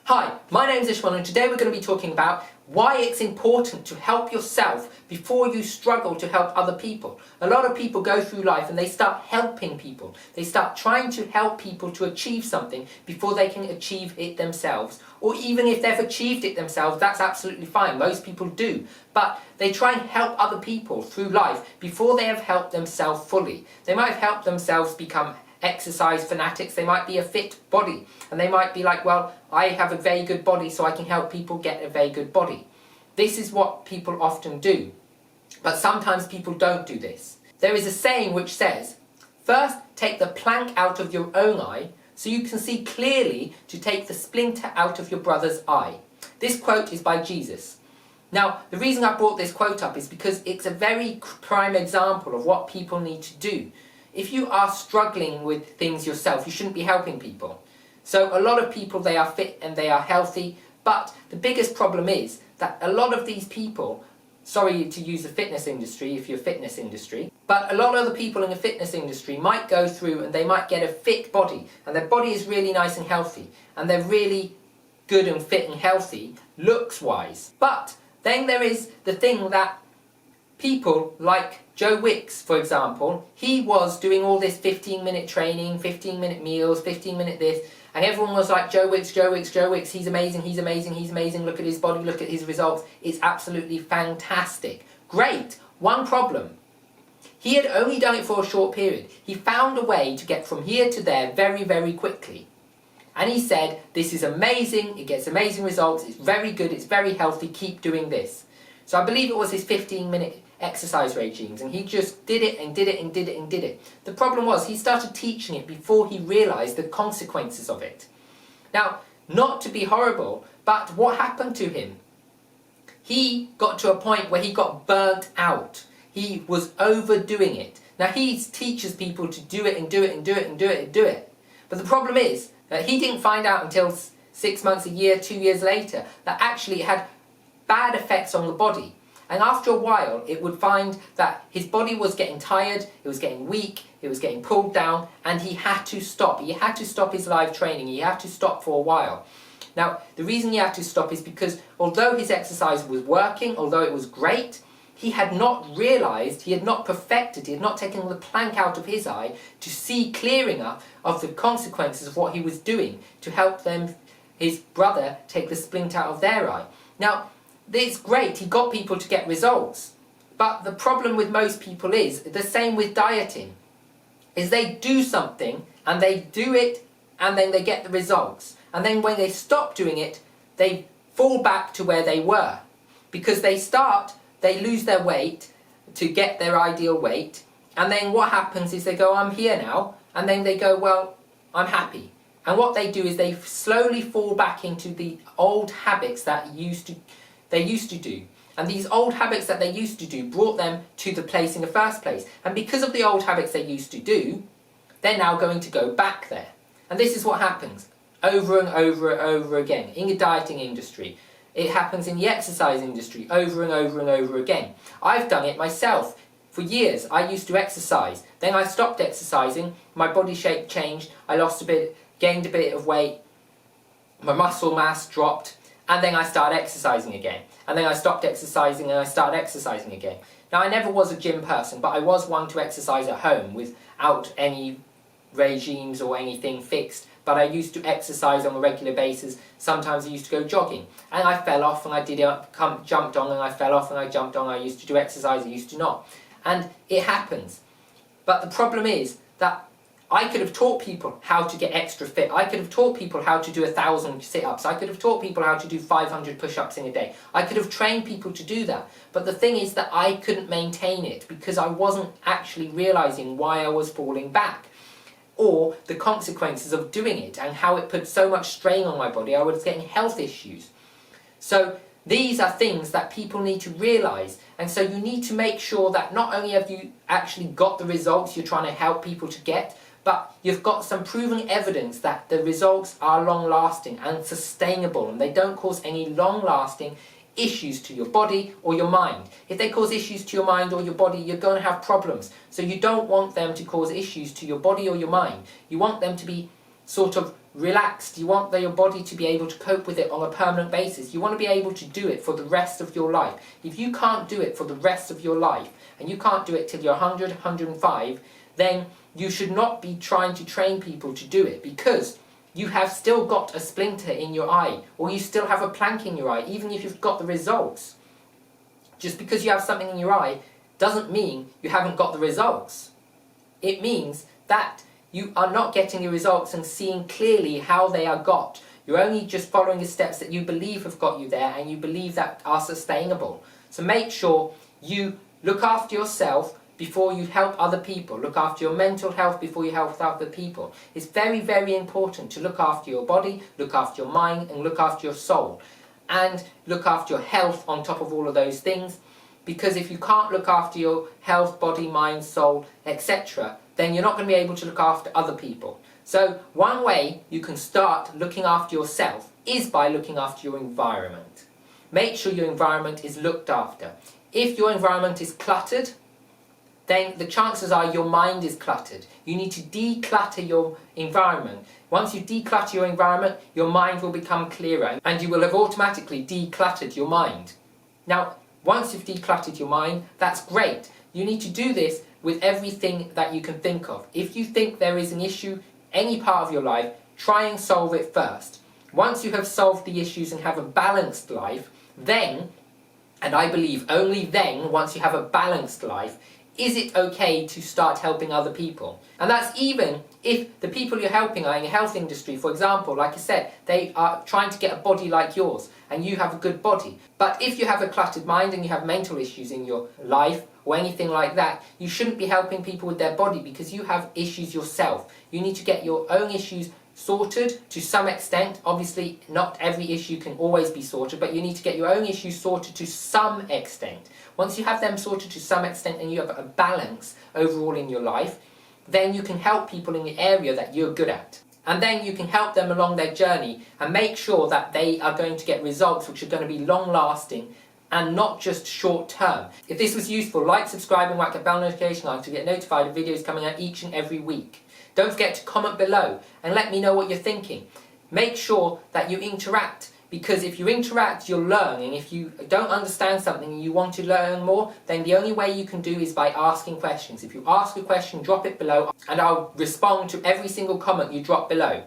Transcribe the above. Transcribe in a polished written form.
Hi, my name's Ishmael and today we're going to be talking about why it's important to help yourself before you struggle to help other people. A lot of people go through life and they start helping people. They start trying to help people to achieve something before they can achieve it themselves. Or even if they've achieved it themselves, that's absolutely fine. Most people do. But they try and help other people through life before they have helped themselves fully. They might have helped themselves become exercise fanatics, they might be a fit body, and they might be like, well, I have a very good body so I can help people get a very good body. This is what people often do, but sometimes people don't do this. There is a saying which says, first take the plank out of your own eye so you can see clearly to take the splinter out of your brother's eye. This quote is by Jesus. Now, the reason I brought this quote up is because it's a very prime example of what people need to do. If you are struggling with things yourself, you shouldn't be helping people. So a lot of people, they are fit and they are healthy, but the biggest problem is that a lot of these people, sorry to use the fitness industry if you're fitness industry, but a lot of the people in the fitness industry might go through and they might get a fit body, and their body is really nice and healthy, and they're really good and fit and healthy, looks-wise. But then there is the thing that people like Joe Wicks, for example, he was doing all this 15-minute training, 15-minute meals, 15-minute this, and everyone was like, Joe Wicks, Joe Wicks, Joe Wicks, he's amazing, he's amazing, he's amazing, look at his body, look at his results, it's absolutely fantastic. Great. One problem. He had only done it for a short period. He found a way to get from here to there very, very quickly. And he said, this is amazing, it gets amazing results, it's very good, it's very healthy, keep doing this. So I believe it was his 15-minute exercise regimes, and he just did it and did it and did it and did it. The problem was he started teaching it before he realised the consequences of it. Now, not to be horrible, but what happened to him? He got to a point where he got burnt out. He was overdoing it. Now he teaches people to do it and do it and do it and do it and do it. But the problem is that he didn't find out until 6 months, a year, 2 years later that actually it had bad effects on the body. And after a while, it would find that his body was getting tired, it was getting weak, it was getting pulled down, and he had to stop. He had to stop his live training, he had to stop for a while. Now, the reason he had to stop is because although his exercise was working, although it was great, he had not realised, he had not perfected, he had not taken the plank out of his eye to see clear enough of the consequences of what he was doing to help them, his brother, take the splint out of their eye. Now, it's great, he got people to get results, but the problem with most people is, the same with dieting, is they do something, and they do it, and then they get the results. And then when they stop doing it, they fall back to where they were. Because they lose their weight to get their ideal weight, and then what happens is they go, I'm here now, and then they go, well, I'm happy. And what they do is they slowly fall back into the old habits that they used to do. And these old habits that they used to do brought them to the place in the first place. And because of the old habits they used to do, they're now going to go back there. And this is what happens over and over and over again in the dieting industry. It happens in the exercise industry over and over and over again. I've done it myself. For years I used to exercise. Then I stopped exercising, my body shape changed, I lost a bit, gained a bit of weight, my muscle mass dropped, and then I started exercising again. And then I stopped exercising and I started exercising again. Now, I never was a gym person, but I was one to exercise at home without any regimes or anything fixed. But I used to exercise on a regular basis. Sometimes I used to go jogging. And I fell off and I jumped on and I fell off and I jumped on. I used to do exercise, I used to not. And it happens. But the problem is that I could have taught people how to get extra fit. I could have taught people how to do 1,000 sit-ups. I could have taught people how to do 500 push-ups in a day. I could have trained people to do that. But the thing is that I couldn't maintain it because I wasn't actually realising why I was falling back, or the consequences of doing it and how it put so much strain on my body. I was getting health issues. So these are things that people need to realise, and so you need to make sure that not only have you actually got the results you're trying to help people to get, but you've got some proven evidence that the results are long-lasting and sustainable, and they don't cause any long-lasting issues to your body or your mind. If they cause issues to your mind or your body, you're going to have problems. So you don't want them to cause issues to your body or your mind. You want them to be sort of relaxed. You want your body to be able to cope with it on a permanent basis. You want to be able to do it for the rest of your life. If you can't do it for the rest of your life, and you can't do it till you're 100, 105, then you should not be trying to train people to do it, because you have still got a splinter in your eye, or you still have a plank in your eye, even if you've got the results. Just because you have something in your eye doesn't mean you haven't got the results. It means that you are not getting the results and seeing clearly how they are got. You're only just following the steps that you believe have got you there, and you believe that are sustainable. So make sure you look after yourself before you help other people. Look after your mental health before you help other people. It's very, very important to look after your body, look after your mind, and look after your soul. And look after your health on top of all of those things. Because if you can't look after your health, body, mind, soul, etc., then you're not going to be able to look after other people. So one way you can start looking after yourself is by looking after your environment. Make sure your environment is looked after. If your environment is cluttered, then the chances are your mind is cluttered. You need to declutter your environment. Once you declutter your environment, your mind will become clearer, and you will have automatically decluttered your mind. Now, once you've decluttered your mind, that's great. You need to do this with everything that you can think of. If you think there is an issue, any part of your life, try and solve it first. Once you have solved the issues and have a balanced life, then, and I believe only then, once you have a balanced life, is it okay to start helping other people? And that's even if the people you're helping are in the health industry, for example, like I said, they are trying to get a body like yours, and you have a good body. But if you have a cluttered mind and you have mental issues in your life, or anything like that, you shouldn't be helping people with their body, because you have issues yourself. You need to get your own issues sorted to some extent. Obviously, not every issue can always be sorted, but you need to get your own issues sorted to some extent. Once you have them sorted to some extent and you have a balance overall in your life, then you can help people in the area that you're good at. And then you can help them along their journey and make sure that they are going to get results which are going to be long-lasting and not just short-term. If this was useful, like, subscribe and whack the bell notification icon to get notified of videos coming out each and every week. Don't forget to comment below and let me know what you're thinking. Make sure that you interact, because if you interact, you'll learn. And if you don't understand something and you want to learn more, then the only way you can do is by asking questions. If you ask a question, drop it below, and I'll respond to every single comment you drop below.